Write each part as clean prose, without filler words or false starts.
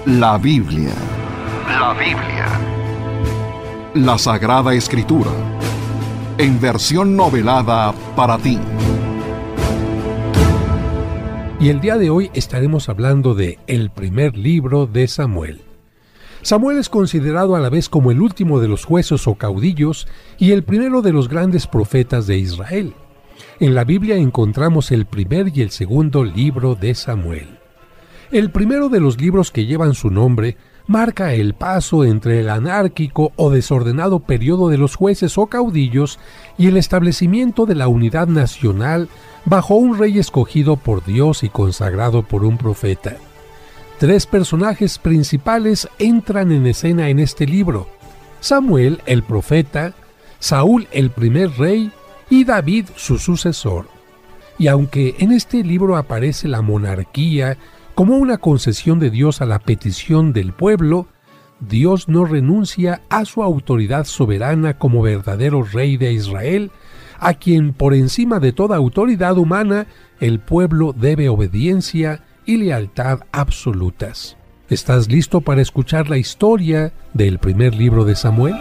La Biblia. La Biblia. La Sagrada Escritura. En versión novelada para ti. Y el día de hoy estaremos hablando de el primer libro de Samuel. Samuel es considerado a la vez como el último de los jueces o caudillos y el primero de los grandes profetas de Israel. En la Biblia encontramos el primer y el segundo libro de Samuel. El primero de los libros que llevan su nombre marca el paso entre el anárquico o desordenado periodo de los jueces o caudillos y el establecimiento de la unidad nacional bajo un rey escogido por Dios y consagrado por un profeta. Tres personajes principales entran en escena en este libro: Samuel, el profeta, Saúl, el primer rey, y David, su sucesor. Y aunque en este libro aparece la monarquía como una concesión de Dios a la petición del pueblo, Dios no renuncia a su autoridad soberana como verdadero rey de Israel, a quien por encima de toda autoridad humana el pueblo debe obediencia y lealtad absolutas. ¿Estás listo para escuchar la historia del primer libro de Samuel?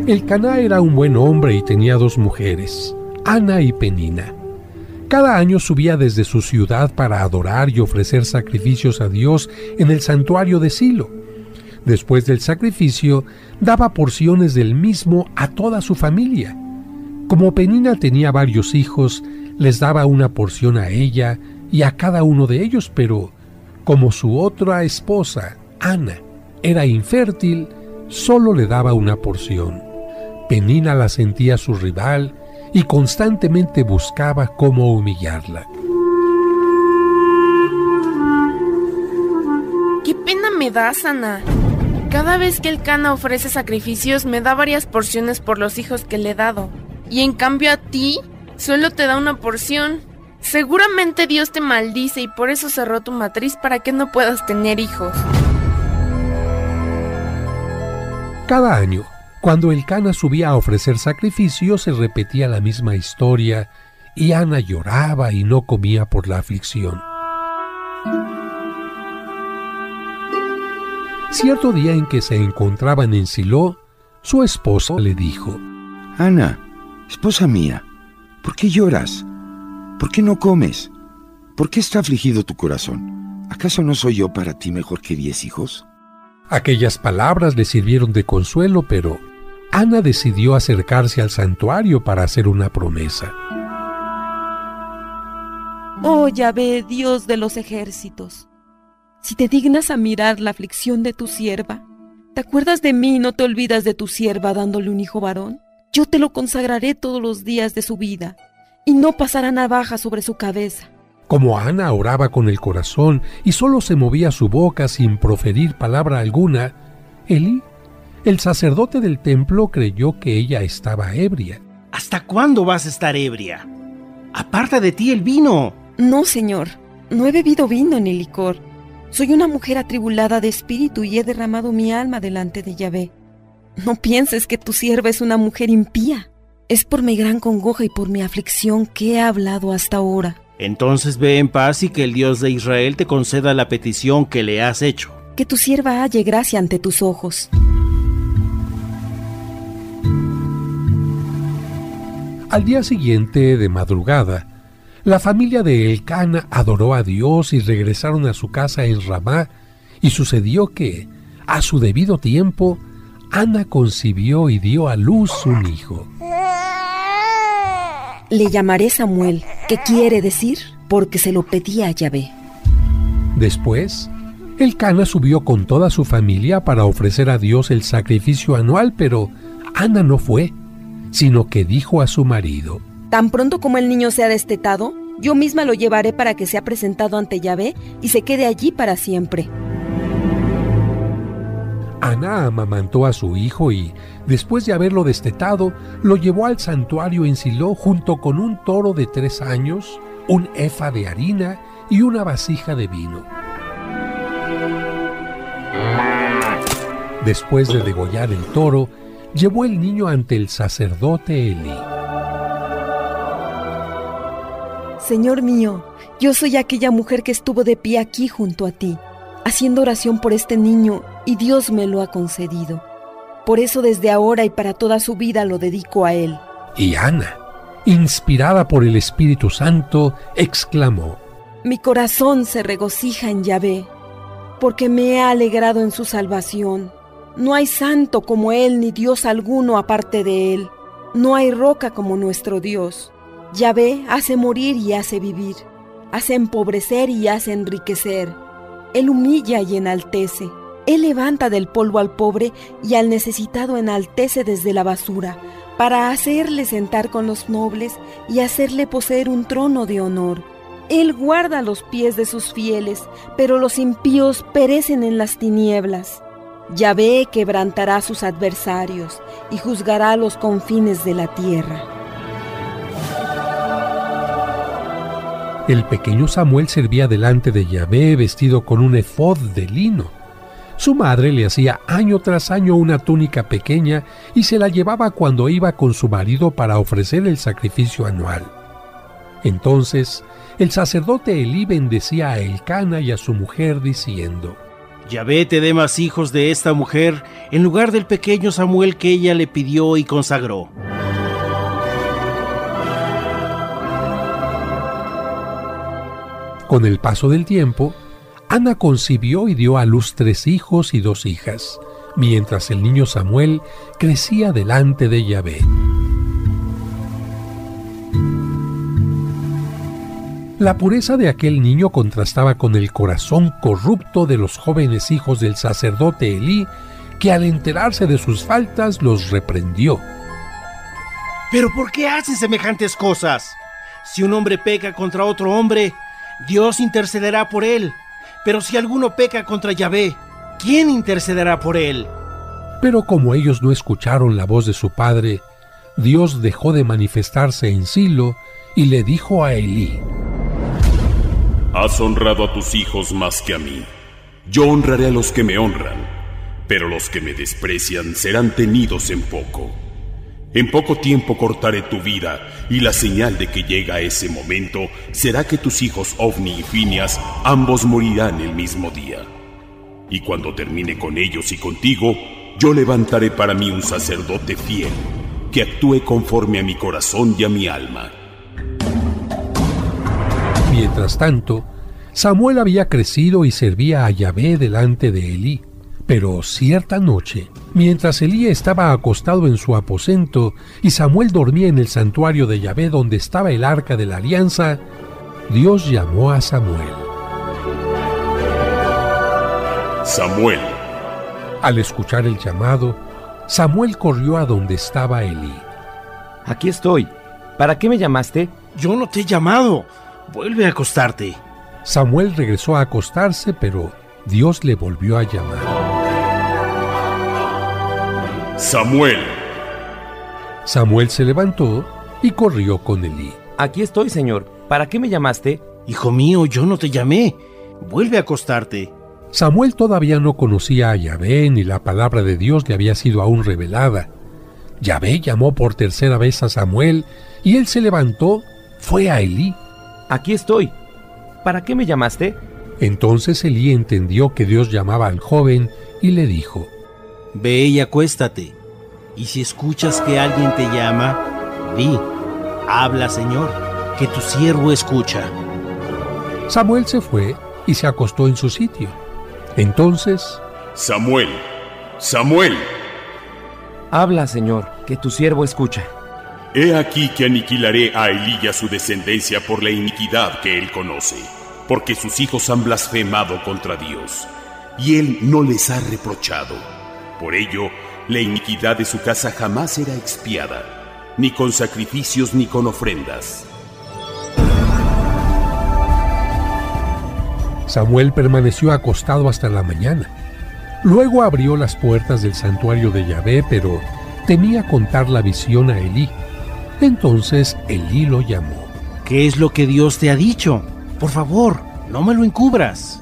Elcaná era un buen hombre y tenía dos mujeres, Ana y Penina. Cada año subía desde su ciudad para adorar y ofrecer sacrificios a Dios en el santuario de Silo. Después del sacrificio, daba porciones del mismo a toda su familia. Como Penina tenía varios hijos, les daba una porción a ella y a cada uno de ellos, pero como su otra esposa, Ana, era infértil, solo le daba una porción. Penina la sentía su rival y constantemente buscaba cómo humillarla. ¡Qué pena me das, Ana! Cada vez que Elcana ofrece sacrificios me da varias porciones por los hijos que le he dado. Y en cambio a ti, solo te da una porción. Seguramente Dios te maldice y por eso cerró tu matriz para que no puedas tener hijos. Cada año, cuando Elcana subía a ofrecer sacrificios, se repetía la misma historia y Ana lloraba y no comía por la aflicción. Cierto día en que se encontraban en Silo, su esposo le dijo: Ana, esposa mía, ¿por qué lloras? ¿Por qué no comes? ¿Por qué está afligido tu corazón? ¿Acaso no soy yo para ti mejor que 10 hijos? Aquellas palabras le sirvieron de consuelo, pero Ana decidió acercarse al santuario para hacer una promesa. Oh Yahvé, Dios de los ejércitos, si te dignas a mirar la aflicción de tu sierva, ¿te acuerdas de mí y no te olvidas de tu sierva dándole un hijo varón? Yo te lo consagraré todos los días de su vida, y no pasará navaja sobre su cabeza. Como Ana oraba con el corazón y solo se movía su boca sin proferir palabra alguna, Elí, el sacerdote del templo, creyó que ella estaba ebria. ¿Hasta cuándo vas a estar ebria? ¡Aparta de ti el vino! No, señor, no he bebido vino ni licor. Soy una mujer atribulada de espíritu y he derramado mi alma delante de Yahvé. No pienses que tu sierva es una mujer impía. Es por mi gran congoja y por mi aflicción que he hablado hasta ahora. Entonces ve en paz y que el Dios de Israel te conceda la petición que le has hecho. Que tu sierva halle gracia ante tus ojos. Al día siguiente, de madrugada, la familia de Elcana adoró a Dios y regresaron a su casa en Ramá, y sucedió que, a su debido tiempo, Ana concibió y dio a luz un hijo. Le llamaré Samuel, que quiere decir porque se lo pedí a Yahvé. Después, Elcana subió con toda su familia para ofrecer a Dios el sacrificio anual, pero Ana no fue, sino que dijo a su marido: Tan pronto como el niño sea destetado, yo misma lo llevaré para que sea presentado ante Yahvé y se quede allí para siempre. Ana amamantó a su hijo y, después de haberlo destetado, lo llevó al santuario en Silo junto con un toro de 3 años, un efa de harina y una vasija de vino. Después de degollar el toro, llevó el niño ante el sacerdote Elí. Señor mío, yo soy aquella mujer que estuvo de pie aquí junto a ti, haciendo oración por este niño, y Dios me lo ha concedido. Por eso desde ahora y para toda su vida lo dedico a él. Y Ana, inspirada por el Espíritu Santo, exclamó: Mi corazón se regocija en Yahvé, porque me he alegrado en su salvación. No hay santo como él, ni Dios alguno aparte de él. No hay roca como nuestro Dios. Yahvé hace morir y hace vivir, hace empobrecer y hace enriquecer. Él humilla y enaltece. Él levanta del polvo al pobre y al necesitado enaltece desde la basura, para hacerle sentar con los nobles y hacerle poseer un trono de honor. Él guarda los pies de sus fieles, pero los impíos perecen en las tinieblas. Yahvé quebrantará a sus adversarios y juzgará a los confines de la tierra. El pequeño Samuel servía delante de Yahvé vestido con un efod de lino. Su madre le hacía año tras año una túnica pequeña y se la llevaba cuando iba con su marido para ofrecer el sacrificio anual. Entonces, el sacerdote Elí bendecía a Elcana y a su mujer diciendo: Yahvé te dé más hijos de esta mujer en lugar del pequeño Samuel que ella le pidió y consagró. Con el paso del tiempo, Ana concibió y dio a luz 3 hijos y 2 hijas, mientras el niño Samuel crecía delante de Yahvé. La pureza de aquel niño contrastaba con el corazón corrupto de los jóvenes hijos del sacerdote Elí, que al enterarse de sus faltas los reprendió. ¿Pero por qué hacen semejantes cosas? Si un hombre peca contra otro hombre, Dios intercederá por él. Pero si alguno peca contra Yahvé, ¿quién intercederá por él? Pero como ellos no escucharon la voz de su padre, Dios dejó de manifestarse en Silo y le dijo a Elí: Has honrado a tus hijos más que a mí. Yo honraré a los que me honran, pero los que me desprecian serán tenidos en poco. En poco tiempo cortaré tu vida, y la señal de que llega ese momento será que tus hijos Ofni y Finias ambos morirán el mismo día. Y cuando termine con ellos y contigo, yo levantaré para mí un sacerdote fiel, que actúe conforme a mi corazón y a mi alma. Mientras tanto, Samuel había crecido y servía a Yahvé delante de Elí. Pero cierta noche, mientras Elí estaba acostado en su aposento y Samuel dormía en el santuario de Yahvé donde estaba el arca de la alianza, Dios llamó a Samuel. Samuel. Al escuchar el llamado, Samuel corrió a donde estaba Elí. Aquí estoy. ¿Para qué me llamaste? Yo no te he llamado. Vuelve a acostarte. Samuel regresó a acostarse, pero Dios le volvió a llamar. Samuel. Samuel se levantó y corrió con Elí. Aquí estoy, Señor. ¿Para qué me llamaste? Hijo mío, yo no te llamé. Vuelve a acostarte. Samuel todavía no conocía a Yahvé ni la palabra de Dios le había sido aún revelada. Yahvé llamó por 3ª vez a Samuel y él se levantó, fue a Elí. Aquí estoy. ¿Para qué me llamaste? Entonces Elí entendió que Dios llamaba al joven y le dijo: Ve y acuéstate, y si escuchas que alguien te llama, di: habla, Señor, que tu siervo escucha. Samuel se fue y se acostó en su sitio. Entonces: Samuel, Samuel. Habla, Señor, que tu siervo escucha. He aquí que aniquilaré a Elí y a su descendencia por la iniquidad que él conoce, porque sus hijos han blasfemado contra Dios, y él no les ha reprochado. Por ello, la iniquidad de su casa jamás será expiada, ni con sacrificios ni con ofrendas. Samuel permaneció acostado hasta la mañana. Luego abrió las puertas del santuario de Yahvé, pero temía contar la visión a Elí. Entonces Elí lo llamó. ¿Qué es lo que Dios te ha dicho? Por favor, no me lo encubras.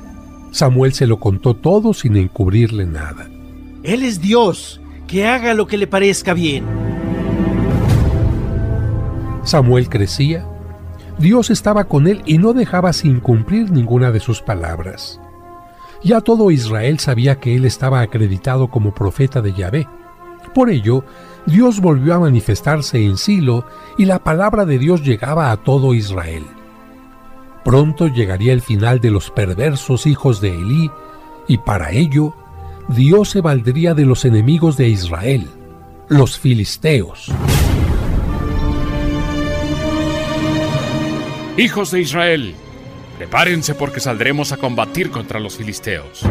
Samuel se lo contó todo sin encubrirle nada. Él es Dios, que haga lo que le parezca bien. Samuel crecía. Dios estaba con él y no dejaba sin cumplir ninguna de sus palabras. Ya todo Israel sabía que él estaba acreditado como profeta de Yahvé. Por ello, Dios volvió a manifestarse en Silo y la palabra de Dios llegaba a todo Israel. Pronto llegaría el final de los perversos hijos de Elí, y para ello, Dios se valdría de los enemigos de Israel, los filisteos. Hijos de Israel, prepárense porque saldremos a combatir contra los filisteos.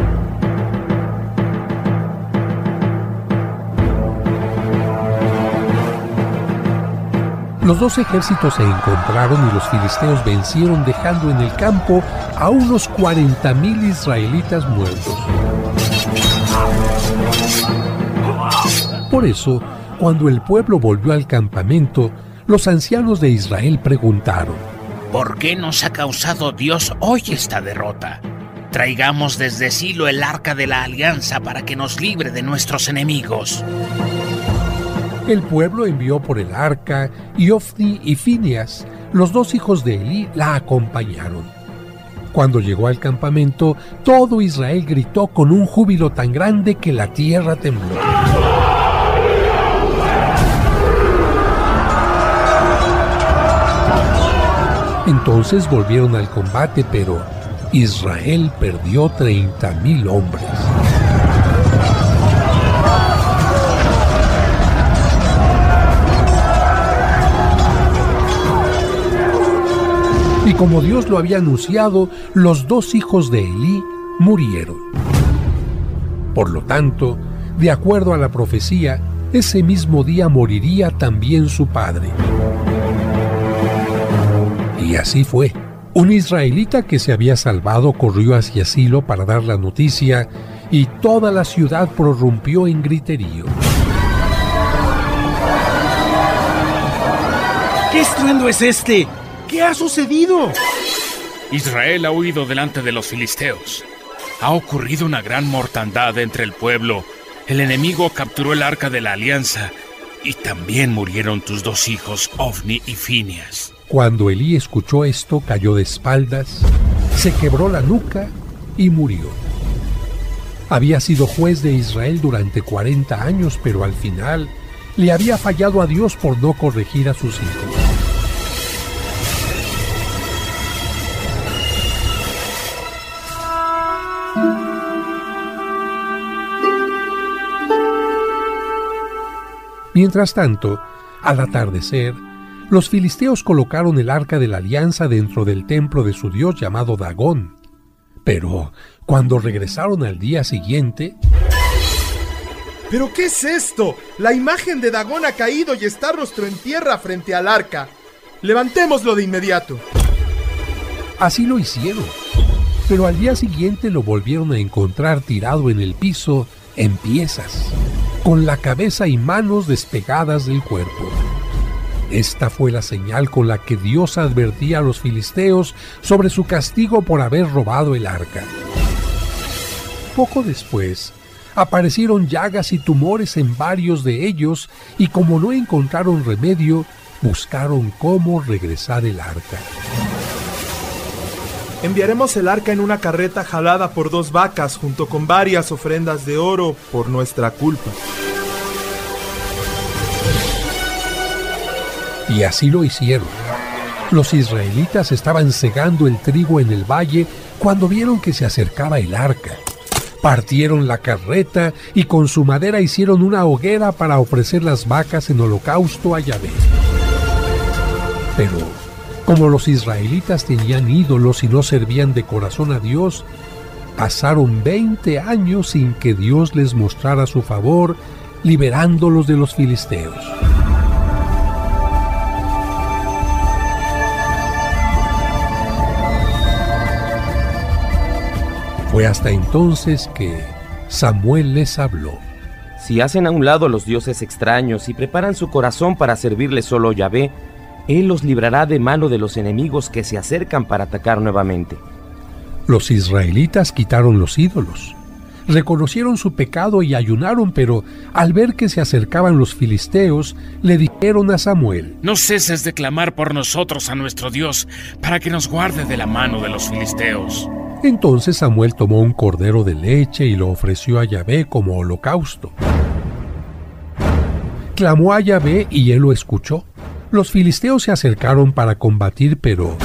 Los dos ejércitos se encontraron y los filisteos vencieron, dejando en el campo a unos 40,000 israelitas muertos. Por eso, cuando el pueblo volvió al campamento, los ancianos de Israel preguntaron: ¿por qué nos ha causado Dios hoy esta derrota? Traigamos desde Silo el arca de la alianza para que nos libre de nuestros enemigos. El pueblo envió por el arca, y Ofni y Fineas, los dos hijos de Elí, la acompañaron. Cuando llegó al campamento, todo Israel gritó con un júbilo tan grande que la tierra tembló. Entonces volvieron al combate, pero Israel perdió 30,000 hombres. Y como Dios lo había anunciado, los dos hijos de Elí murieron. Por lo tanto, de acuerdo a la profecía, ese mismo día moriría también su padre. Y así fue. Un israelita que se había salvado corrió hacia Silo para dar la noticia, y toda la ciudad prorrumpió en griterío. ¿Qué estruendo es este? ¿Qué ha sucedido? Israel ha huido delante de los filisteos. Ha ocurrido una gran mortandad entre el pueblo. El enemigo capturó el arca de la alianza y también murieron tus dos hijos, Ofni y Fineas. Cuando Elí escuchó esto, cayó de espaldas, se quebró la nuca y murió. Había sido juez de Israel durante 40 años, pero al final le había fallado a Dios por no corregir a sus hijos. Mientras tanto, al atardecer, los filisteos colocaron el arca de la alianza dentro del templo de su dios llamado Dagón. Pero cuando regresaron al día siguiente... ¿Pero qué es esto? La imagen de Dagón ha caído y está rostro en tierra frente al arca. Levantémoslo de inmediato. Así lo hicieron, pero al día siguiente lo volvieron a encontrar tirado en el piso en piezas, con la cabeza y manos despegadas del cuerpo. Esta fue la señal con la que Dios advertía a los filisteos sobre su castigo por haber robado el arca. Poco después, aparecieron llagas y tumores en varios de ellos, y como no encontraron remedio, buscaron cómo regresar el arca. Enviaremos el arca en una carreta jalada por 2 vacas, junto con varias ofrendas de oro por nuestra culpa. Y así lo hicieron. Los israelitas estaban segando el trigo en el valle cuando vieron que se acercaba el arca. Partieron la carreta y con su madera hicieron una hoguera para ofrecer las vacas en holocausto a Yahvé. Pero, como los israelitas tenían ídolos y no servían de corazón a Dios, pasaron 20 años sin que Dios les mostrara su favor, liberándolos de los filisteos. Fue hasta entonces que Samuel les habló. Si hacen a un lado los dioses extraños y preparan su corazón para servirle solo a Yahvé, Él los librará de mano de los enemigos que se acercan para atacar nuevamente. Los israelitas quitaron los ídolos, reconocieron su pecado y ayunaron, pero al ver que se acercaban los filisteos, le dijeron a Samuel: No ceses de clamar por nosotros a nuestro Dios, para que nos guarde de la mano de los filisteos. Entonces Samuel tomó un cordero de leche y lo ofreció a Yahvé como holocausto. Clamó a Yahvé y él lo escuchó. Los filisteos se acercaron para combatir, pero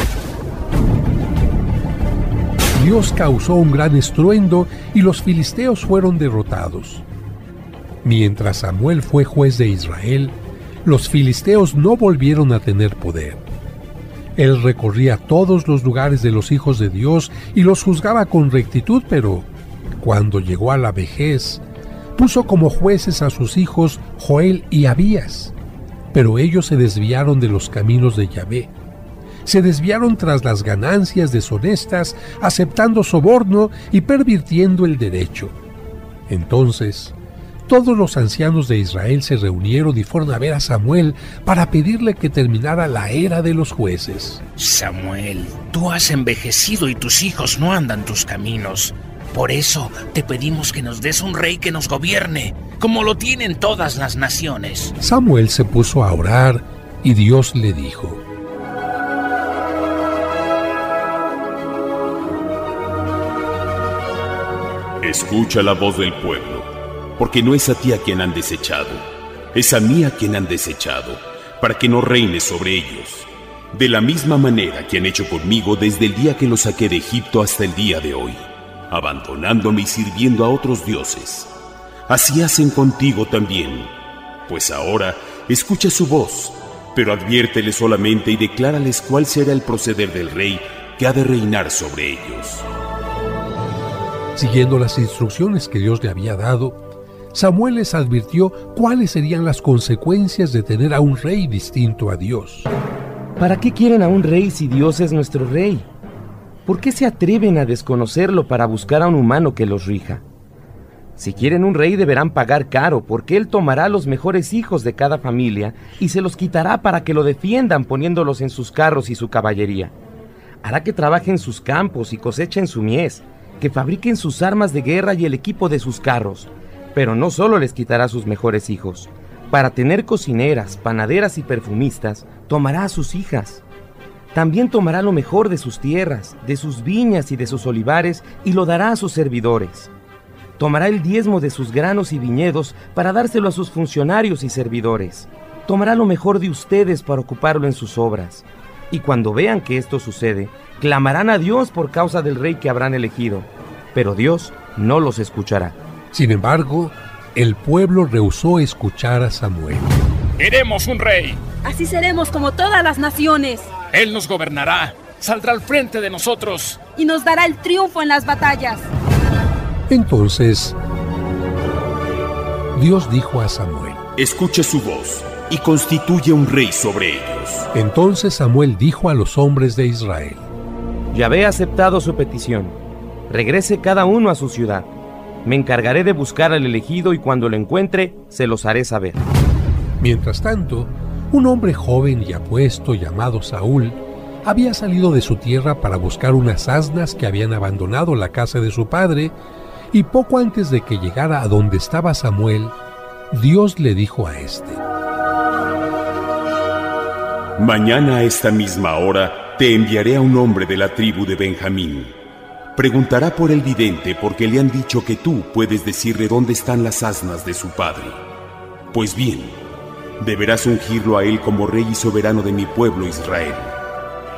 Dios causó un gran estruendo y los filisteos fueron derrotados. Mientras Samuel fue juez de Israel, los filisteos no volvieron a tener poder. Él recorría todos los lugares de los hijos de Dios y los juzgaba con rectitud, pero cuando llegó a la vejez, puso como jueces a sus hijos Joel y Abías. Pero ellos se desviaron de los caminos de Yahvé. Se desviaron tras las ganancias deshonestas, aceptando soborno y pervirtiendo el derecho. Entonces, todos los ancianos de Israel se reunieron y fueron a ver a Samuel para pedirle que terminara la era de los jueces. Samuel, tú has envejecido y tus hijos no andan tus caminos. Por eso te pedimos que nos des un rey que nos gobierne, como lo tienen todas las naciones. Samuel se puso a orar y Dios le dijo: Escucha la voz del pueblo, porque no es a ti a quien han desechado, es a mí a quien han desechado, para que no reines sobre ellos, de la misma manera que han hecho conmigo desde el día que los saqué de Egipto hasta el día de hoy, abandonándome y sirviendo a otros dioses. Así hacen contigo también. Pues ahora escucha su voz, pero adviértele solamente y declárales cuál será el proceder del rey que ha de reinar sobre ellos. Siguiendo las instrucciones que Dios le había dado, Samuel les advirtió cuáles serían las consecuencias de tener a un rey distinto a Dios. ¿Para qué quieren a un rey si Dios es nuestro rey? ¿Por qué se atreven a desconocerlo para buscar a un humano que los rija? Si quieren un rey deberán pagar caro, porque él tomará los mejores hijos de cada familia y se los quitará para que lo defiendan poniéndolos en sus carros y su caballería. Hará que trabajen sus campos y cosechen su mies, que fabriquen sus armas de guerra y el equipo de sus carros. Pero no solo les quitará sus mejores hijos. Para tener cocineras, panaderas y perfumistas, tomará a sus hijas. También tomará lo mejor de sus tierras, de sus viñas y de sus olivares, y lo dará a sus servidores. Tomará el diezmo de sus granos y viñedos para dárselo a sus funcionarios y servidores. Tomará lo mejor de ustedes para ocuparlo en sus obras. Y cuando vean que esto sucede, clamarán a Dios por causa del rey que habrán elegido. Pero Dios no los escuchará. Sin embargo, el pueblo rehusó escuchar a Samuel. ¡Queremos un rey! Así seremos como todas las naciones. Él nos gobernará, saldrá al frente de nosotros y nos dará el triunfo en las batallas. Entonces, Dios dijo a Samuel: Escuche su voz y constituye un rey sobre ellos. Entonces Samuel dijo a los hombres de Israel: Yahvé ha aceptado su petición. Regrese cada uno a su ciudad. Me encargaré de buscar al elegido y cuando lo encuentre, se los haré saber. Mientras tanto, un hombre joven y apuesto llamado Saúl había salido de su tierra para buscar unas asnas que habían abandonado la casa de su padre, y poco antes de que llegara a donde estaba Samuel, Dios le dijo a este: Mañana a esta misma hora te enviaré a un hombre de la tribu de Benjamín. Preguntará por el vidente porque le han dicho que tú puedes decirle dónde están las asnas de su padre. Pues bien, deberás ungirlo a él como rey y soberano de mi pueblo Israel.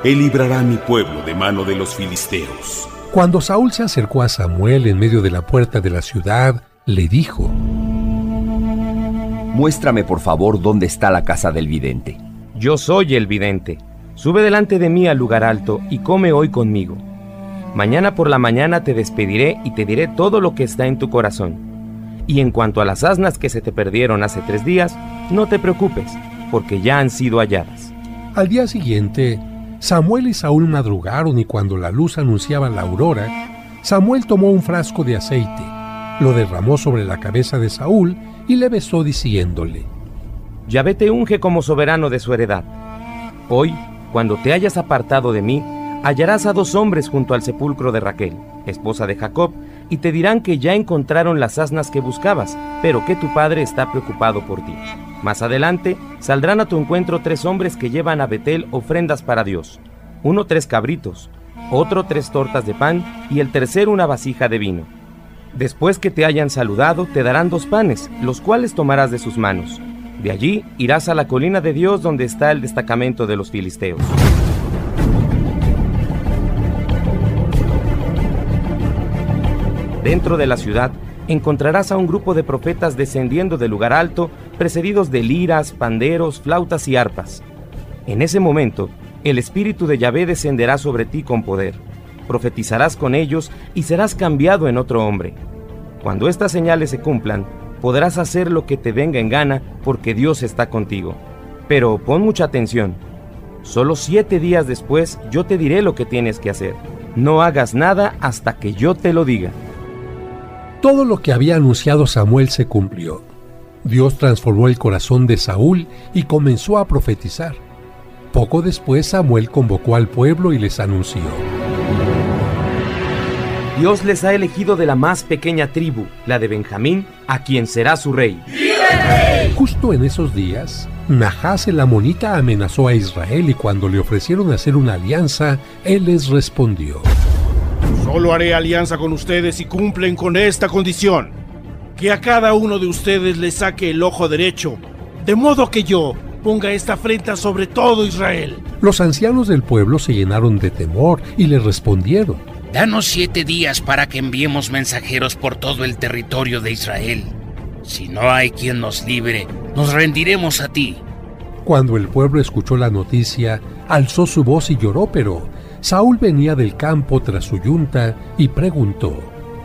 Él librará a mi pueblo de mano de los filisteos. Cuando Saúl se acercó a Samuel en medio de la puerta de la ciudad, le dijo: Muéstrame por favor dónde está la casa del vidente. Yo soy el vidente. Sube delante de mí al lugar alto y come hoy conmigo. Mañana por la mañana te despediré y te diré todo lo que está en tu corazón. Y en cuanto a las asnas que se te perdieron hace 3 días, no te preocupes, porque ya han sido halladas. Al día siguiente, Samuel y Saúl madrugaron y cuando la luz anunciaba la aurora, Samuel tomó un frasco de aceite, lo derramó sobre la cabeza de Saúl y le besó diciéndole: Yahvé te unge como soberano de su heredad. Hoy, cuando te hayas apartado de mí, hallarás a 2 hombres junto al sepulcro de Raquel, esposa de Jacob, y te dirán que ya encontraron las asnas que buscabas, pero que tu padre está preocupado por ti. Más adelante, saldrán a tu encuentro 3 hombres que llevan a Betel ofrendas para Dios. Uno 3 cabritos, otro 3 tortas de pan y el tercero una vasija de vino. Después que te hayan saludado, te darán 2 panes, los cuales tomarás de sus manos. De allí irás a la colina de Dios donde está el destacamento de los filisteos. Dentro de la ciudad encontrarás a un grupo de profetas descendiendo del lugar alto, precedidos de liras, panderos, flautas y arpas. En ese momento, el Espíritu de Yahvé descenderá sobre ti con poder. Profetizarás con ellos y serás cambiado en otro hombre. Cuando estas señales se cumplan, podrás hacer lo que te venga en gana, porque Dios está contigo. Pero pon mucha atención. Solo 7 días después yo te diré lo que tienes que hacer. No hagas nada hasta que yo te lo diga. Todo lo que había anunciado Samuel se cumplió. Dios transformó el corazón de Saúl y comenzó a profetizar. Poco después Samuel convocó al pueblo y les anunció: Dios les ha elegido de la más pequeña tribu, la de Benjamín, a quien será su rey. Justo en esos días, Nahás el amonita amenazó a Israel y cuando le ofrecieron hacer una alianza, él les respondió: Solo haré alianza con ustedes si cumplen con esta condición: que a cada uno de ustedes le saque el ojo derecho, de modo que yo ponga esta afrenta sobre todo Israel. Los ancianos del pueblo se llenaron de temor y le respondieron: Danos 7 días para que enviemos mensajeros por todo el territorio de Israel. Si no hay quien nos libre, nos rendiremos a ti. Cuando el pueblo escuchó la noticia, alzó su voz y lloró, pero Saúl venía del campo tras su yunta y preguntó: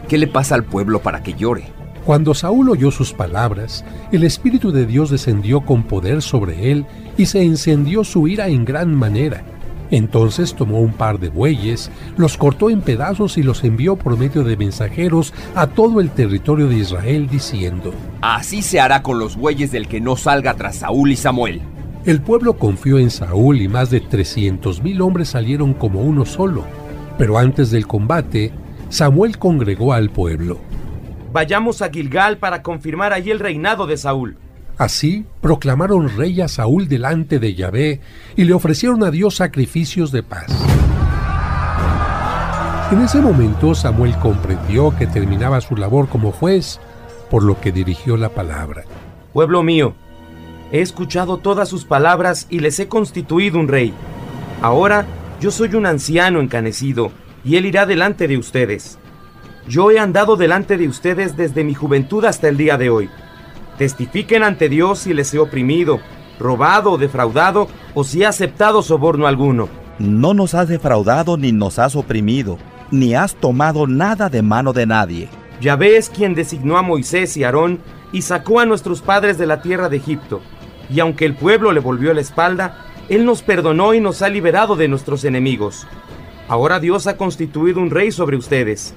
¿Qué le pasa al pueblo para que llore? Cuando Saúl oyó sus palabras, el Espíritu de Dios descendió con poder sobre él y se encendió su ira en gran manera. Entonces tomó un par de bueyes, los cortó en pedazos y los envió por medio de mensajeros a todo el territorio de Israel, diciendo: Así se hará con los bueyes del que no salga tras Saúl y Samuel. El pueblo confió en Saúl y más de 300,000 hombres salieron como uno solo. Pero antes del combate, Samuel congregó al pueblo. Vayamos a Gilgal para confirmar allí el reinado de Saúl. Así proclamaron rey a Saúl delante de Yahvé y le ofrecieron a Dios sacrificios de paz. En ese momento Samuel comprendió que terminaba su labor como juez, por lo que dirigió la palabra: Pueblo mío, he escuchado todas sus palabras y les he constituido un rey. Ahora yo soy un anciano encanecido y él irá delante de ustedes. Yo he andado delante de ustedes desde mi juventud hasta el día de hoy. Testifiquen ante Dios si les he oprimido, robado o defraudado, o si he aceptado soborno alguno. No nos has defraudado ni nos has oprimido, ni has tomado nada de mano de nadie. Yahvé es quien designó a Moisés y Aarón y sacó a nuestros padres de la tierra de Egipto. Y aunque el pueblo le volvió la espalda, Él nos perdonó y nos ha liberado de nuestros enemigos. Ahora Dios ha constituido un rey sobre ustedes.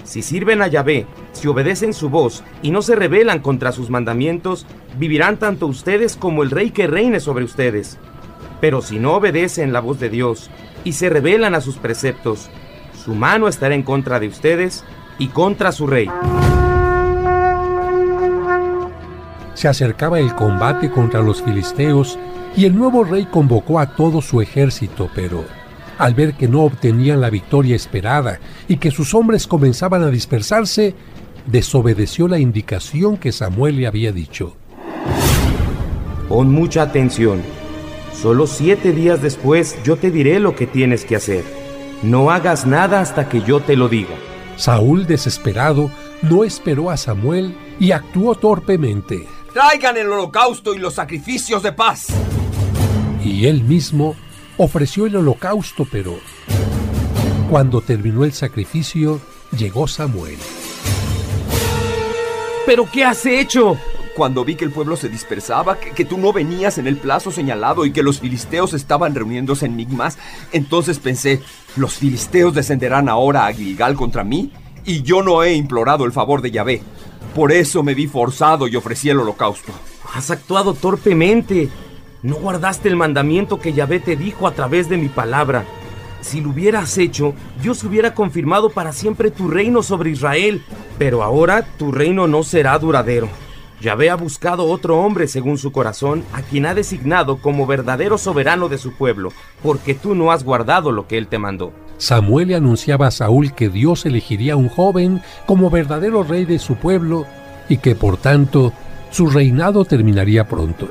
Si sirven a Yahvé, si obedecen su voz y no se rebelan contra sus mandamientos, vivirán tanto ustedes como el rey que reine sobre ustedes. Pero si no obedecen la voz de Dios y se rebelan a sus preceptos, su mano estará en contra de ustedes y contra su rey. Se acercaba el combate contra los filisteos y el nuevo rey convocó a todo su ejército, pero al ver que no obtenían la victoria esperada y que sus hombres comenzaban a dispersarse, desobedeció la indicación que Samuel le había dicho. Pon mucha atención. Solo 7 días después yo te diré lo que tienes que hacer. No hagas nada hasta que yo te lo diga. Saúl, desesperado, no esperó a Samuel y actuó torpemente. ¡Traigan el holocausto y los sacrificios de paz! Y él mismo ofreció el holocausto, pero cuando terminó el sacrificio, llegó Samuel. ¿Pero qué has hecho? Cuando vi que el pueblo se dispersaba, que tú no venías en el plazo señalado y que los filisteos estaban reuniéndose en Micmas, entonces pensé, los filisteos descenderán ahora a Gilgal contra mí y yo no he implorado el favor de Yahvé. Por eso me vi forzado y ofrecí el holocausto. Has actuado torpemente. No guardaste el mandamiento que Yahvé te dijo a través de mi palabra. Si lo hubieras hecho, Dios hubiera confirmado para siempre tu reino sobre Israel. Pero ahora tu reino no será duradero. Yahvé ha buscado otro hombre según su corazón, a quien ha designado como verdadero soberano de su pueblo, porque tú no has guardado lo que él te mandó. Samuel le anunciaba a Saúl que Dios elegiría a un joven como verdadero rey de su pueblo y que por tanto su reinado terminaría pronto.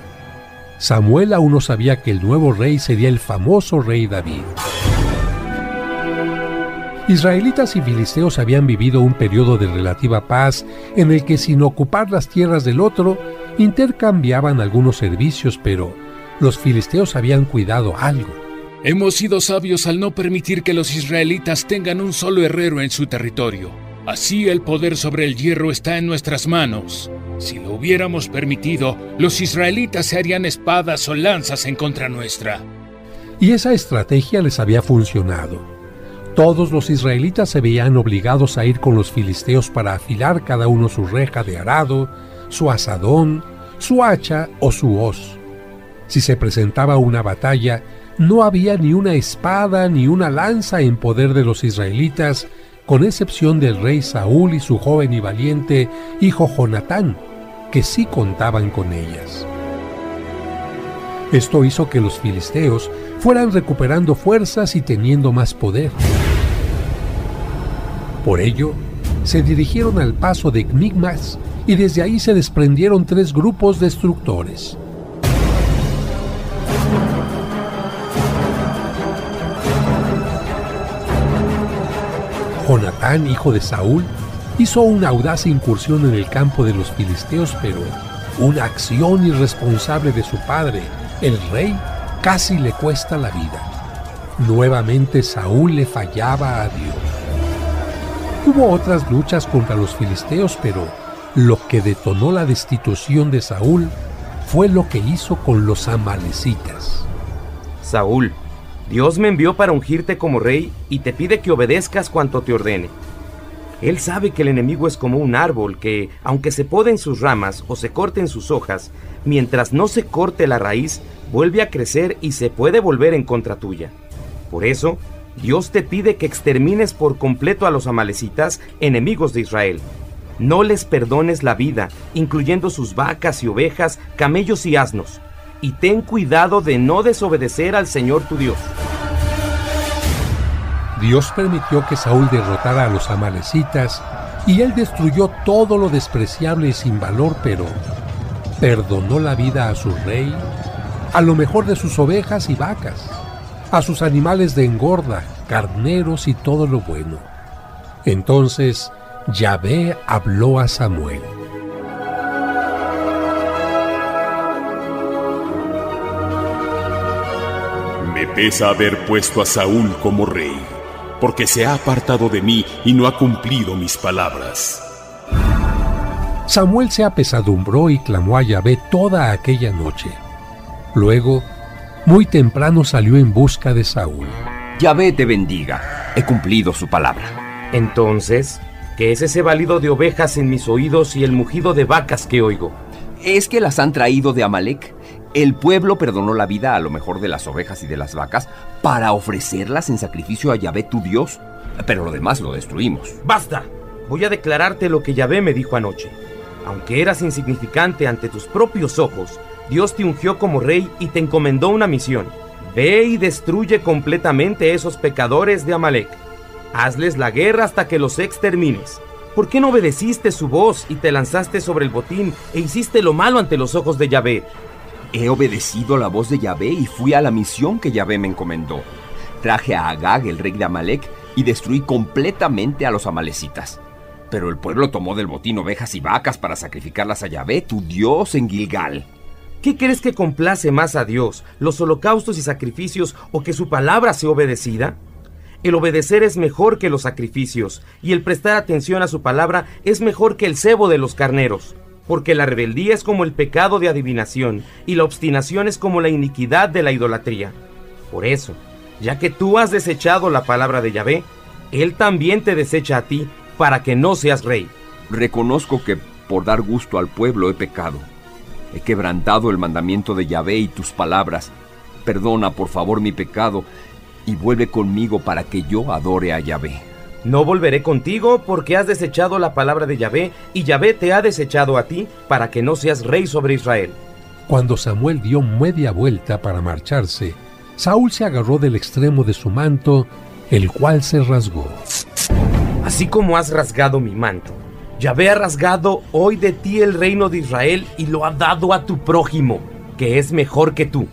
Samuel aún no sabía que el nuevo rey sería el famoso rey David. Israelitas y filisteos habían vivido un periodo de relativa paz en el que, sin ocupar las tierras del otro, intercambiaban algunos servicios, pero los filisteos habían cuidado algo. Hemos sido sabios al no permitir que los israelitas tengan un solo herrero en su territorio. Así el poder sobre el hierro está en nuestras manos. Si lo hubiéramos permitido, los israelitas se harían espadas o lanzas en contra nuestra. Y esa estrategia les había funcionado. Todos los israelitas se veían obligados a ir con los filisteos para afilar cada uno su reja de arado, su azadón, su hacha o su hoz. Si se presentaba una batalla, no había ni una espada ni una lanza en poder de los israelitas, con excepción del rey Saúl y su joven y valiente hijo Jonatán, que sí contaban con ellas. Esto hizo que los filisteos fueran recuperando fuerzas y teniendo más poder. Por ello, se dirigieron al paso de Micmas y desde ahí se desprendieron 3 grupos destructores. Jonatán, hijo de Saúl, hizo una audaz incursión en el campo de los filisteos, pero una acción irresponsable de su padre, el rey, casi le cuesta la vida. Nuevamente Saúl le fallaba a Dios. Hubo otras luchas contra los filisteos, pero lo que detonó la destitución de Saúl fue lo que hizo con los amalecitas. Saúl, Dios me envió para ungirte como rey y te pide que obedezcas cuanto te ordene. Él sabe que el enemigo es como un árbol que, aunque se poden sus ramas o se corten sus hojas, mientras no se corte la raíz, vuelve a crecer y se puede volver en contra tuya. Por eso, Dios te pide que extermines por completo a los amalecitas, enemigos de Israel. No les perdones la vida, incluyendo sus vacas y ovejas, camellos y asnos. Y ten cuidado de no desobedecer al Señor tu Dios. Dios permitió que Saúl derrotara a los amalecitas y él destruyó todo lo despreciable y sin valor, pero perdonó la vida a su rey, a lo mejor de sus ovejas y vacas, a sus animales de engorda, carneros y todo lo bueno. Entonces Yahvé habló a Samuel. Me pesa haber puesto a Saúl como rey, porque se ha apartado de mí y no ha cumplido mis palabras. Samuel se apesadumbró y clamó a Yahvé toda aquella noche. Luego, muy temprano salió en busca de Saúl. Yahvé te bendiga, he cumplido su palabra. Entonces, ¿qué es ese balido de ovejas en mis oídos y el mugido de vacas que oigo? Es que las han traído de Amalec. El pueblo perdonó la vida a lo mejor de las ovejas y de las vacas para ofrecerlas en sacrificio a Yahvé tu Dios, pero lo demás lo destruimos. ¡Basta! Voy a declararte lo que Yahvé me dijo anoche. Aunque eras insignificante ante tus propios ojos, Dios te ungió como rey y te encomendó una misión. Ve y destruye completamente esos pecadores de Amalec. Hazles la guerra hasta que los extermines. ¿Por qué no obedeciste su voz y te lanzaste sobre el botín e hiciste lo malo ante los ojos de Yahvé? He obedecido la voz de Yahvé y fui a la misión que Yahvé me encomendó. Traje a Agag, el rey de Amalec, y destruí completamente a los amalecitas. Pero el pueblo tomó del botín ovejas y vacas para sacrificarlas a Yahvé, tu Dios, en Gilgal. ¿Qué crees que complace más a Dios, los holocaustos y sacrificios o que su palabra sea obedecida? El obedecer es mejor que los sacrificios, y el prestar atención a su palabra es mejor que el cebo de los carneros. Porque la rebeldía es como el pecado de adivinación, y la obstinación es como la iniquidad de la idolatría. Por eso, ya que tú has desechado la palabra de Yahvé, Él también te desecha a ti, para que no seas rey. Reconozco que por dar gusto al pueblo he pecado. He quebrantado el mandamiento de Yahvé y tus palabras. Perdona, por favor, mi pecado y vuelve conmigo para que yo adore a Yahvé. No volveré contigo porque has desechado la palabra de Yahvé y Yahvé te ha desechado a ti para que no seas rey sobre Israel. Cuando Samuel dio media vuelta para marcharse, Saúl se agarró del extremo de su manto, el cual se rasgó. Así como has rasgado mi manto, Yahvé ha rasgado hoy de ti el reino de Israel y lo ha dado a tu prójimo, que es mejor que tú.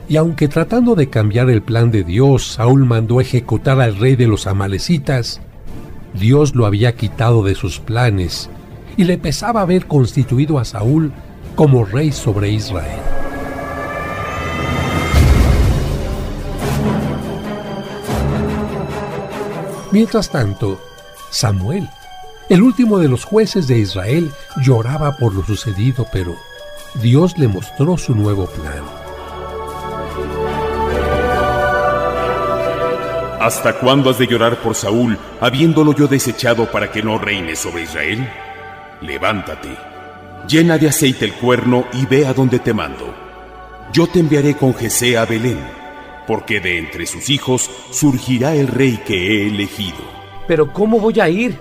Y aunque tratando de cambiar el plan de Dios, Saúl mandó ejecutar al rey de los amalecitas, Dios lo había quitado de sus planes y le pesaba haber constituido a Saúl como rey sobre Israel. Mientras tanto, Samuel, el último de los jueces de Israel, lloraba por lo sucedido, pero Dios le mostró su nuevo plan. ¿Hasta cuándo has de llorar por Saúl, habiéndolo yo desechado para que no reine sobre Israel? Levántate, llena de aceite el cuerno y ve a donde te mando. Yo te enviaré con Jesé a Belén, porque de entre sus hijos surgirá el rey que he elegido. ¿Pero cómo voy a ir?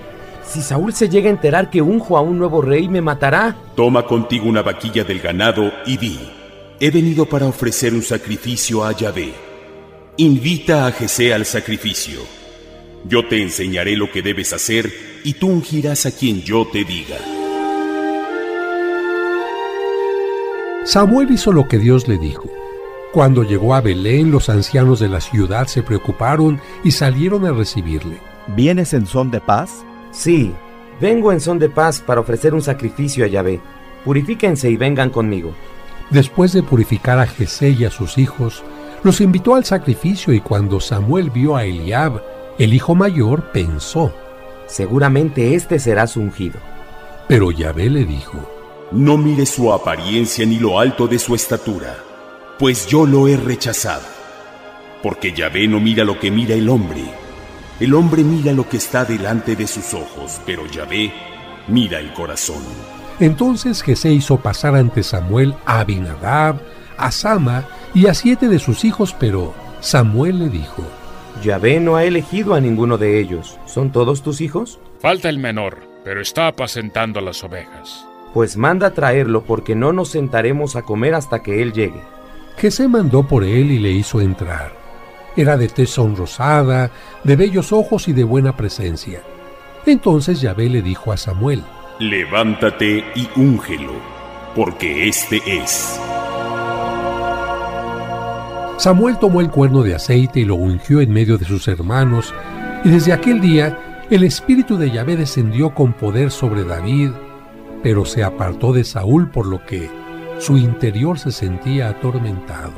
Si Saúl se llega a enterar que unjo a un nuevo rey, me matará. Toma contigo una vaquilla del ganado y di: he venido para ofrecer un sacrificio a Yahvé. Invita a Jesé al sacrificio. Yo te enseñaré lo que debes hacer y tú ungirás a quien yo te diga. Samuel hizo lo que Dios le dijo. Cuando llegó a Belén, los ancianos de la ciudad se preocuparon y salieron a recibirle. ¿Vienes en son de paz? Sí, vengo en son de paz para ofrecer un sacrificio a Yahvé. Purifíquense y vengan conmigo. Después de purificar a Jesé y a sus hijos, los invitó al sacrificio, y cuando Samuel vio a Eliab, el hijo mayor, pensó: seguramente este será su ungido. Pero Yahvé le dijo: no mires su apariencia ni lo alto de su estatura, pues yo lo he rechazado. Porque Yahvé no mira lo que mira el hombre mira lo que está delante de sus ojos, pero Yahvé mira el corazón. Entonces Jesé hizo pasar ante Samuel a Abinadab, a Sama y a 7 de sus hijos, pero Samuel le dijo: Yahvé no ha elegido a ninguno de ellos. ¿Son todos tus hijos? Falta el menor, pero está apacentando las ovejas. Pues manda traerlo, porque no nos sentaremos a comer hasta que él llegue. Jesé mandó por él y le hizo entrar. Era de tez sonrosada, de bellos ojos y de buena presencia. Entonces Yahvé le dijo a Samuel: levántate y úngelo, porque este es. Samuel tomó el cuerno de aceite y lo ungió en medio de sus hermanos, y desde aquel día el espíritu de Yahvé descendió con poder sobre David, pero se apartó de Saúl, por lo que su interior se sentía atormentado.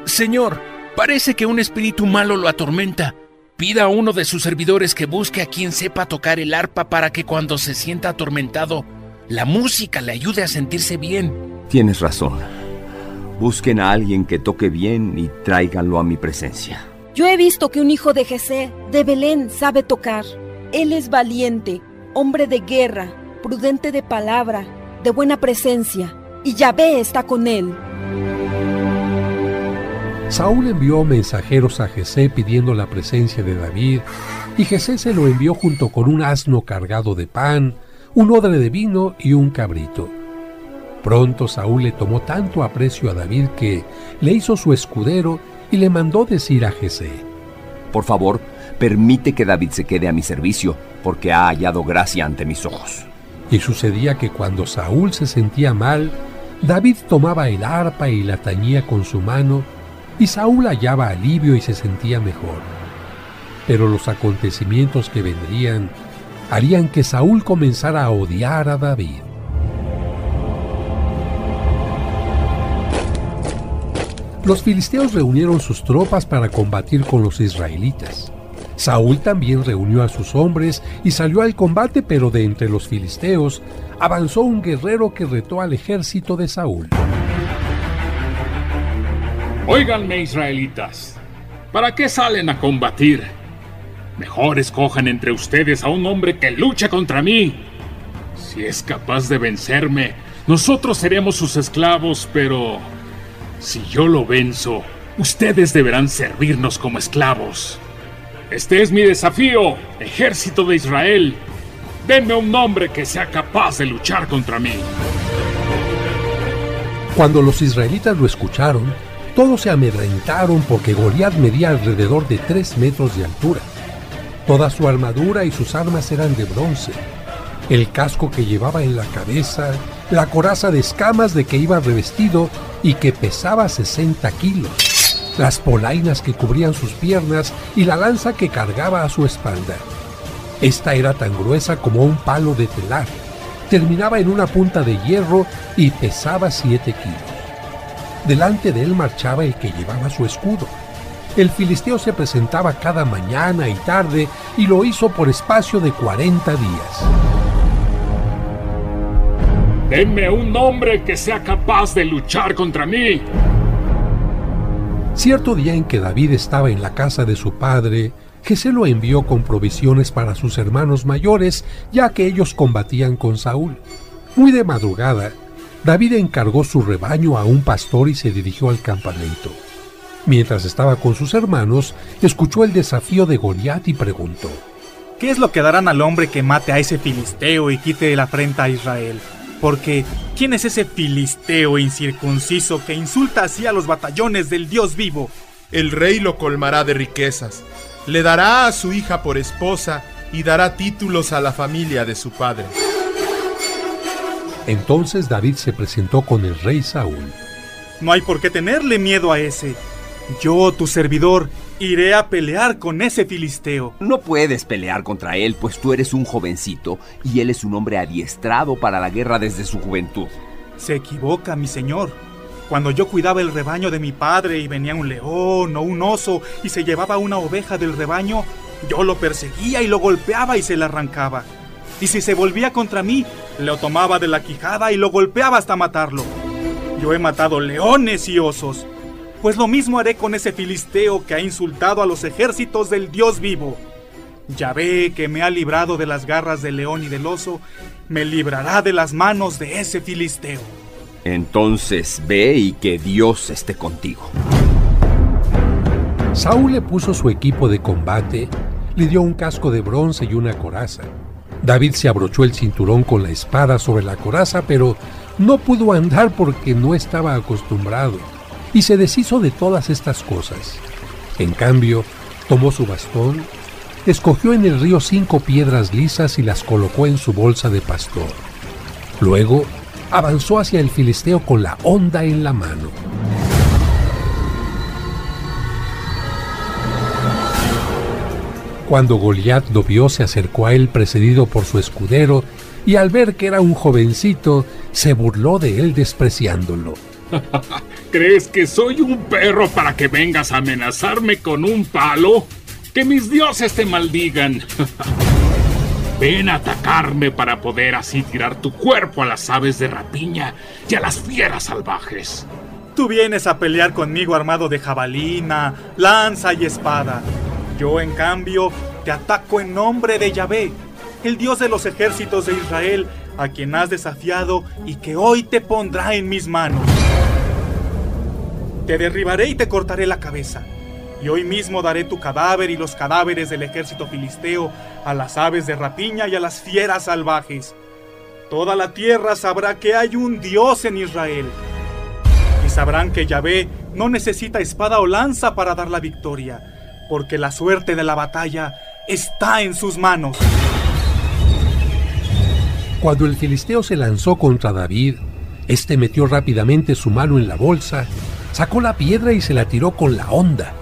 Señor, parece que un espíritu malo lo atormenta. Pida a uno de sus servidores que busque a quien sepa tocar el arpa para que cuando se sienta atormentado, la música le ayude a sentirse bien. Tienes razón. Busquen a alguien que toque bien y tráiganlo a mi presencia. Yo he visto que un hijo de Jesé, de Belén, sabe tocar. Él es valiente, hombre de guerra, prudente de palabra, de buena presencia, y Yahvé está con él. Saúl envió mensajeros a Jesé pidiendo la presencia de David, y Jesé se lo envió junto con un asno cargado de pan, un odre de vino y un cabrito. Pronto Saúl le tomó tanto aprecio a David que le hizo su escudero y le mandó decir a Jesé: por favor, permite que David se quede a mi servicio, porque ha hallado gracia ante mis ojos. Y sucedía que cuando Saúl se sentía mal, David tomaba el arpa y la tañía con su mano, y Saúl hallaba alivio y se sentía mejor. Pero los acontecimientos que vendrían harían que Saúl comenzara a odiar a David. Los filisteos reunieron sus tropas para combatir con los israelitas. Saúl también reunió a sus hombres y salió al combate, pero de entre los filisteos avanzó un guerrero que retó al ejército de Saúl. Óiganme, israelitas, ¿para qué salen a combatir? Mejor escojan entre ustedes a un hombre que luche contra mí. Si es capaz de vencerme, nosotros seremos sus esclavos, pero si yo lo venzo, ustedes deberán servirnos como esclavos. Este es mi desafío, ejército de Israel. Denme un hombre que sea capaz de luchar contra mí. Cuando los israelitas lo escucharon, todos se amedrentaron porque Goliat medía alrededor de 3 metros de altura. Toda su armadura y sus armas eran de bronce. El casco que llevaba en la cabeza, la coraza de escamas de que iba revestido y que pesaba 60 kilos, las polainas que cubrían sus piernas y la lanza que cargaba a su espalda. Esta era tan gruesa como un palo de telar, terminaba en una punta de hierro y pesaba 7 kilos. Delante de él marchaba el que llevaba su escudo. El filisteo se presentaba cada mañana y tarde y lo hizo por espacio de 40 días. ¡Denme un hombre que sea capaz de luchar contra mí! Cierto día en que David estaba en la casa de su padre, Jesé lo envió con provisiones para sus hermanos mayores, ya que ellos combatían con Saúl. Muy de madrugada, David encargó su rebaño a un pastor y se dirigió al campamento. Mientras estaba con sus hermanos, escuchó el desafío de Goliat y preguntó: ¿qué es lo que darán al hombre que mate a ese filisteo y quite la afrenta a Israel? Porque, ¿quién es ese filisteo incircunciso que insulta así a los batallones del Dios vivo? El rey lo colmará de riquezas, le dará a su hija por esposa y dará títulos a la familia de su padre. Entonces David se presentó con el rey Saúl. No hay por qué tenerle miedo a ese. Yo, tu servidor, iré a pelear con ese filisteo. No puedes pelear contra él, pues tú eres un jovencito y él es un hombre adiestrado para la guerra desde su juventud. Se equivoca, mi señor. Cuando yo cuidaba el rebaño de mi padre y venía un león o un oso y se llevaba una oveja del rebaño, yo lo perseguía y lo golpeaba y se la arrancaba. Y si se volvía contra mí, lo tomaba de la quijada y lo golpeaba hasta matarlo. Yo he matado leones y osos. Pues lo mismo haré con ese filisteo que ha insultado a los ejércitos del Dios vivo. Yahvé, que me ha librado de las garras del león y del oso, me librará de las manos de ese filisteo. Entonces ve y que Dios esté contigo. Saúl le puso su equipo de combate, le dio un casco de bronce y una coraza. David se abrochó el cinturón con la espada sobre la coraza, pero no pudo andar porque no estaba acostumbrado. Y se deshizo de todas estas cosas. En cambio, tomó su bastón, escogió en el río 5 piedras lisas y las colocó en su bolsa de pastor. Luego, avanzó hacia el filisteo con la honda en la mano. Cuando Goliat lo vio, se acercó a él precedido por su escudero, y al ver que era un jovencito, se burló de él despreciándolo. ¿Crees que soy un perro para que vengas a amenazarme con un palo? ¡Que mis dioses te maldigan! Ven a atacarme para poder así tirar tu cuerpo a las aves de rapiña y a las fieras salvajes. Tú vienes a pelear conmigo armado de jabalina, lanza y espada. Yo, en cambio, te ataco en nombre de Yahvé, el Dios de los ejércitos de Israel, a quien has desafiado y que hoy te pondrá en mis manos. Te derribaré y te cortaré la cabeza. Y hoy mismo daré tu cadáver y los cadáveres del ejército filisteo a las aves de rapiña y a las fieras salvajes. Toda la tierra sabrá que hay un Dios en Israel. Y sabrán que Yahvé no necesita espada o lanza para dar la victoria, porque la suerte de la batalla está en sus manos. Cuando el filisteo se lanzó contra David, este metió rápidamente su mano en la bolsa, sacó la piedra y se la tiró con la honda.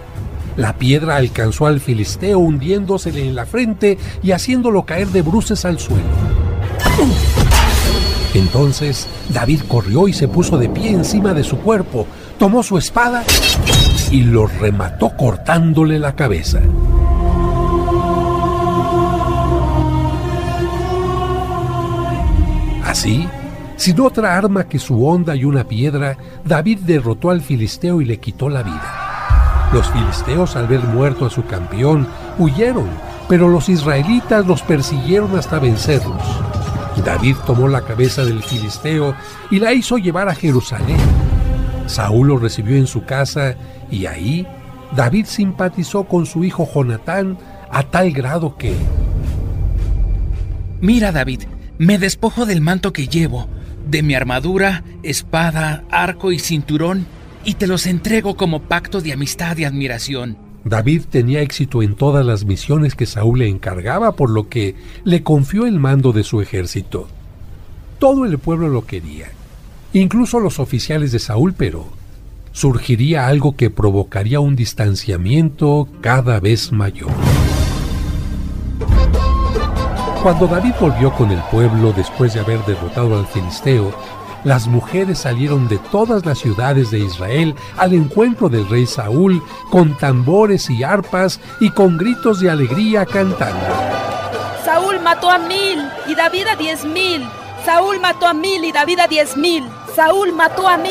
La piedra alcanzó al filisteo hundiéndosele en la frente y haciéndolo caer de bruces al suelo. Entonces David corrió y se puso de pie encima de su cuerpo, tomó su espada y lo remató cortándole la cabeza. Así, sin otra arma que su honda y una piedra, David derrotó al filisteo y le quitó la vida. Los filisteos, al ver muerto a su campeón, huyeron pero los israelitas los persiguieron hasta vencerlos. David tomó la cabeza del filisteo y la hizo llevar a Jerusalén. Saúl lo recibió en su casa y ahí David simpatizó con su hijo Jonatán a tal grado que... Mira, David, me despojo del manto que llevo, de mi armadura, espada, arco y cinturón, y te los entrego como pacto de amistad y admiración. David tenía éxito en todas las misiones que Saúl le encargaba, por lo que le confió el mando de su ejército. Todo el pueblo lo quería, incluso los oficiales de Saúl, pero surgiría algo que provocaría un distanciamiento cada vez mayor. Cuando David volvió con el pueblo después de haber derrotado al filisteo, las mujeres salieron de todas las ciudades de Israel al encuentro del rey Saúl con tambores y arpas y con gritos de alegría cantando: Saúl mató a 1000 y David a 10,000. Saúl mató a 1000 y David a 10,000. Saúl mató a 1000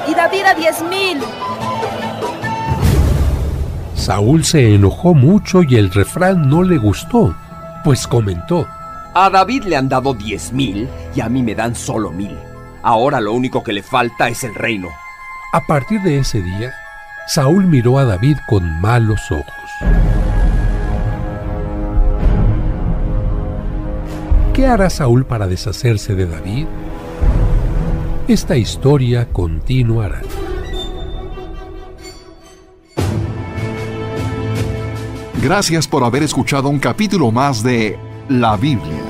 y David a 10,000. Saúl se enojó mucho y el refrán no le gustó, pues comentó: a David le han dado 10,000 y a mí me dan solo 1,000. Ahora lo único que le falta es el reino. A partir de ese día, Saúl miró a David con malos ojos. ¿Qué hará Saúl para deshacerse de David? Esta historia continuará. Gracias por haber escuchado un capítulo más de La Biblia.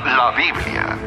La Biblia.